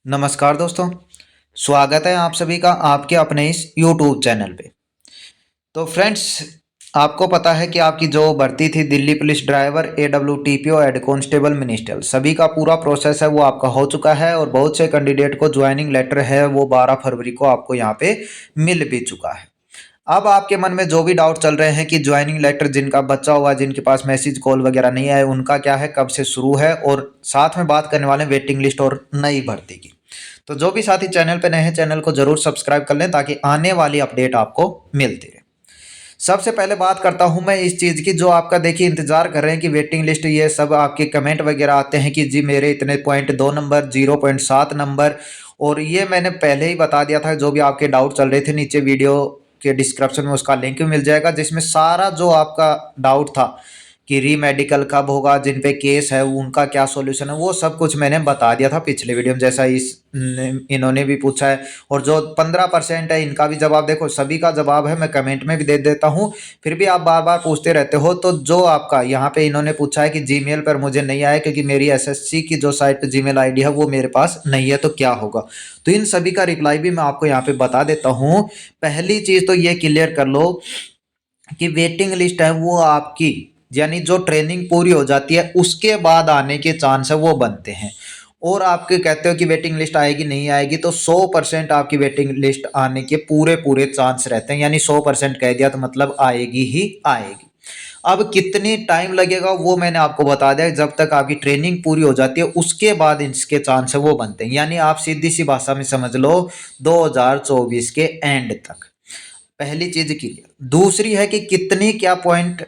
नमस्कार दोस्तों। स्वागत है आप सभी का आपके अपने इस यूट्यूब चैनल पे। तो फ्रेंड्स, आपको पता है कि आपकी जो भर्ती थी Delhi police driver AWTPO head constable minister, सभी का पूरा प्रोसेस है वो आपका हो चुका है और बहुत से कैंडिडेट को ज्वाइनिंग लेटर है वो 12 फरवरी को आपको यहाँ पे मिल भी चुका है। अब आपके मन में जो भी डाउट चल रहे हैं कि ज्वाइनिंग लेटर जिनका बचा हुआ, जिनके पास मैसेज कॉल वगैरह नहीं आए, उनका क्या है, कब से शुरू है, और साथ में बात करने वाले वेटिंग लिस्ट और नई भर्ती की। तो जो भी साथी चैनल पे नए हैं, चैनल को जरूर सब्सक्राइब कर लें ताकि आने वाली अपडेट आपको मिलती रहे। सबसे पहले बात करता हूं मैं इस चीज़ की, जो आपका देखिए इंतजार कर रहे हैं कि वेटिंग लिस्ट, ये सब आपके कमेंट वगैरह आते हैं कि जी मेरे इतने पॉइंट 2 नंबर, 0.7 नंबर। और ये मैंने पहले ही बता दिया था, जो भी आपके डाउट चल रहे थे नीचे वीडियो के डिस्क्रिप्शन में उसका लिंक भी मिल जाएगा, जिसमें सारा जो आपका डाउट था कि री मेडिकल कब होगा, जिन पे केस है उनका क्या सॉल्यूशन है, वो सब कुछ मैंने बता दिया था पिछले वीडियो में, जैसा इन्होंने भी पूछा है। और जो 15% है इनका भी जवाब देखो, सभी का जवाब है, मैं कमेंट में भी दे देता हूँ। फिर भी आप बार बार पूछते रहते हो, तो जो आपका यहाँ पे इन्होंने पूछा है कि जीमेल पर मुझे नहीं आया क्योंकि मेरी एसएससी की जो साइट पे जीमेल आईडी है वो मेरे पास नहीं है, तो क्या होगा। तो इन सभी का रिप्लाई भी मैं आपको यहाँ पे बता देता हूँ। पहली चीज तो ये क्लियर कर लो कि वेटिंग लिस्ट है वो आपकी, यानी जो ट्रेनिंग पूरी हो जाती है उसके बाद आने के चांस है वो बनते हैं। और आपके कहते हो कि वेटिंग लिस्ट आएगी नहीं आएगी, तो 100% आपकी वेटिंग लिस्ट आने के पूरे पूरे चांस रहते हैं, यानी 100% कह दिया तो मतलब आएगी ही आएगी। अब कितनी टाइम लगेगा वो मैंने आपको बता दिया, जब तक आपकी ट्रेनिंग पूरी हो जाती है उसके बाद इसके चांस है वो बनते हैं, यानी आप सीधी सी भाषा में समझ लो 2024 के एंड तक। पहली चीज क्लियर। दूसरी है कि कितनी क्या पॉइंट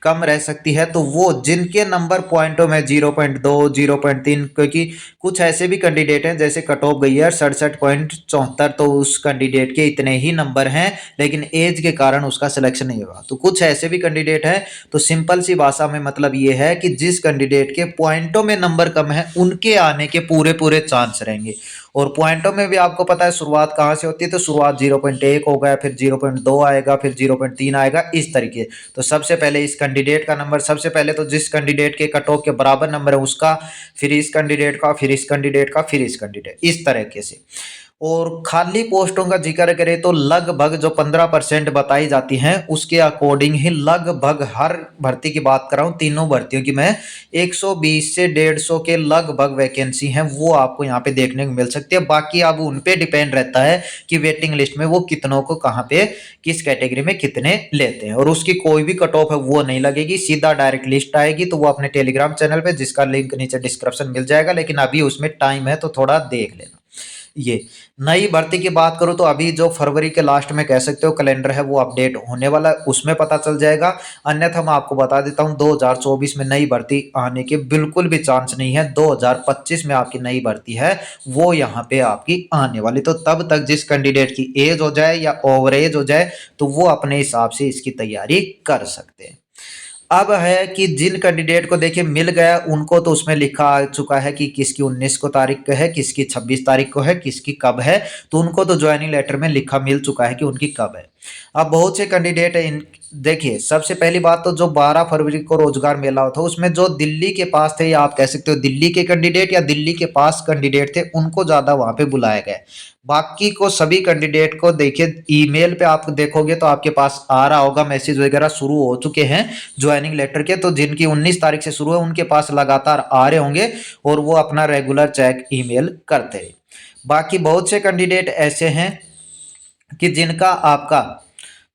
कम रह सकती है, तो वो जिनके नंबर पॉइंटों में 0.2, 0.3, क्योंकि कुछ ऐसे भी कैंडिडेट हैं जैसे कट ऑफ गई है 67.74, तो उस कैंडिडेट के इतने ही नंबर हैं लेकिन एज के कारण उसका सिलेक्शन नहीं होगा। तो कुछ ऐसे भी कैंडिडेट हैं, तो सिंपल सी भाषा में मतलब ये है कि जिस कैंडिडेट के पॉइंटों में नंबर कम है उनके आने के पूरे पूरे चांस रहेंगे। और पॉइंटों में भी आपको पता है शुरुआत कहाँ से होती है, तो शुरुआत 0.1 होगा, फिर 0.2 आएगा, फिर 0.3 आएगा, इस तरीके। तो सबसे पहले इस कैंडिडेट का नंबर, सबसे पहले तो जिस कैंडिडेट के कट ऑफ के बराबर नंबर है उसका, फिर इस कैंडिडेट का, फिर इस कैंडिडेट का, फिर इस कैंडिडेट, इस तरीके से। और खाली पोस्टों का जिक्र करें तो लगभग जो 15% बताई जाती हैं उसके अकॉर्डिंग ही लगभग हर भर्ती की बात कर रहा हूँ, तीनों भर्तियों की मैं, 120 से 150 के लगभग वैकेंसी हैं वो आपको यहाँ पे देखने को मिल सकती है। बाकी अब उन पे डिपेंड रहता है कि वेटिंग लिस्ट में वो कितनों को कहाँ पे किस कैटेगरी में कितने लेते हैं, और उसकी कोई भी कट ऑफ है वो नहीं लगेगी, सीधा डायरेक्ट लिस्ट आएगी। तो वो अपने टेलीग्राम चैनल पे, जिसका लिंक नीचे डिस्क्रिप्शन मिल जाएगा, लेकिन अभी उसमें टाइम है तो थोड़ा देख लेना। ये नई भर्ती की बात करूं तो अभी जो फरवरी के लास्ट में कह सकते हो कैलेंडर है वो अपडेट होने वाला है, उसमें पता चल जाएगा। अन्यथा मैं आपको बता देता हूं 2024 में नई भर्ती आने के बिल्कुल भी चांस नहीं है। 2025 में आपकी नई भर्ती है वो यहाँ पे आपकी आने वाली। तो तब तक जिस कैंडिडेट की एज हो जाए या ओवर एज हो जाए तो वो अपने हिसाब से इसकी तैयारी कर सकते हैं। अब है कि जिन कैंडिडेट को देखिए मिल गया उनको तो उसमें लिखा आ चुका है कि किसकी 19 को तारीख को है, किसकी 26 तारीख को है, किसकी कब है, तो उनको तो ज्वाइनिंग लेटर में लिखा मिल चुका है कि उनकी कब है। अब बहुत से कैंडिडेट इन देखिए, सबसे पहली बात तो जो 12 फरवरी को रोजगार मेला था उसमें जो दिल्ली के पास थे, या आप कह सकते हो दिल्ली के कैंडिडेट या दिल्ली के पास कैंडिडेट थे, उनको ज्यादा वहां पे बुलाया गया। बाकी को सभी कैंडिडेट को देखिए ईमेल पे आप देखोगे तो आपके पास आ रहा होगा, मैसेज वगैरह शुरू हो चुके हैं ज्वाइनिंग लेटर के, तो जिनकी 19 तारीख से शुरू है उनके पास लगातार आ रहे होंगे और वो अपना रेगुलर चेक ईमेल करते हैं। बाकी बहुत से कैंडिडेट ऐसे हैं कि जिनका आपका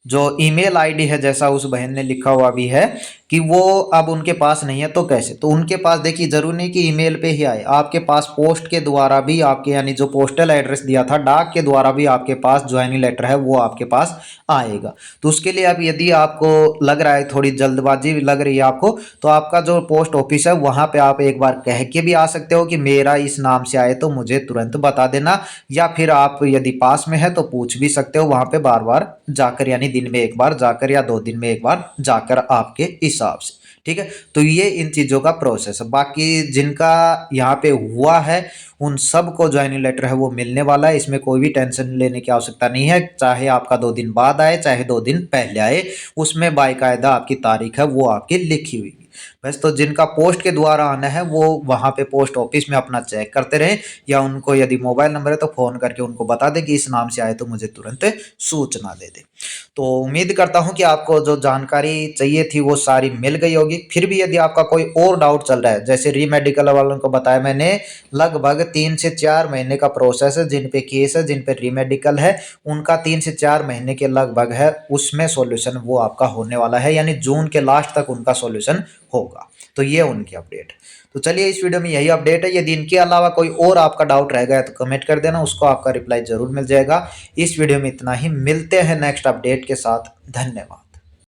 जो ईमेल आईडी है, जैसा उस बहन ने लिखा हुआ भी है कि वो अब उनके पास नहीं है, तो कैसे, तो उनके पास देखिए जरूरी नहीं कि ईमेल पे ही आए, आपके पास पोस्ट के द्वारा भी आपके, यानी जो पोस्टल एड्रेस दिया था डाक के द्वारा भी आपके पास ज्वाइनिंग लेटर है वो आपके पास आएगा। तो उसके लिए अब यदि आपको लग रहा है थोड़ी जल्दबाजी लग रही है आपको, तो आपका जो पोस्ट ऑफिस है वहां पे आप एक बार कह के भी आ सकते हो कि मेरा इस नाम से आए तो मुझे तुरंत बता देना, या फिर आप यदि पास में है तो पूछ भी सकते हो वहां पे बार बार जाकर, यानी दिन में एक बार जाकर या 2 दिन में एक बार जाकर आपके हिसाब से। ठीक है, तो ये इन चीजों का प्रोसेस है। बाकी जिनका यहाँ पे हुआ है उन सबको ज्वाइनिंग लेटर है वो मिलने वाला है, इसमें कोई भी टेंशन लेने की आवश्यकता नहीं है, चाहे आपका 2 दिन बाद आए चाहे 2 दिन पहले आए, उसमें बाकायदा आपकी तारीख है वो आपकी लिखी हुई। बस तो जिनका पोस्ट के द्वारा आना है वो वहाँ पे पोस्ट ऑफिस में अपना चेक करते रहें, या उनको यदि मोबाइल नंबर है तो फ़ोन करके उनको बता दें कि इस नाम से आए तो मुझे तुरंत सूचना दे दें। तो उम्मीद करता हूँ कि आपको जो जानकारी चाहिए थी वो सारी मिल गई होगी। फिर भी यदि आपका कोई और डाउट चल रहा है, जैसे री मेडिकल वालों को बताया मैंने, लगभग 3 से 4 महीने का प्रोसेस है। जिन पे केस है, जिन पे री मेडिकल है, उनका 3 से 4 महीने के लगभग है, उसमें सॉल्यूशन वो आपका होने वाला है, यानी जून के लास्ट तक उनका सॉल्यूशन होगा। तो ये उनकी अपडेट। तो चलिए, इस वीडियो में यही अपडेट है। यदि इनके अलावा कोई और आपका डाउट रह गया तो कमेंट कर देना, उसको आपका रिप्लाई जरूर मिल जाएगा। इस वीडियो में इतना ही, मिलते हैं नेक्स्ट अपडेट के साथ। धन्यवाद।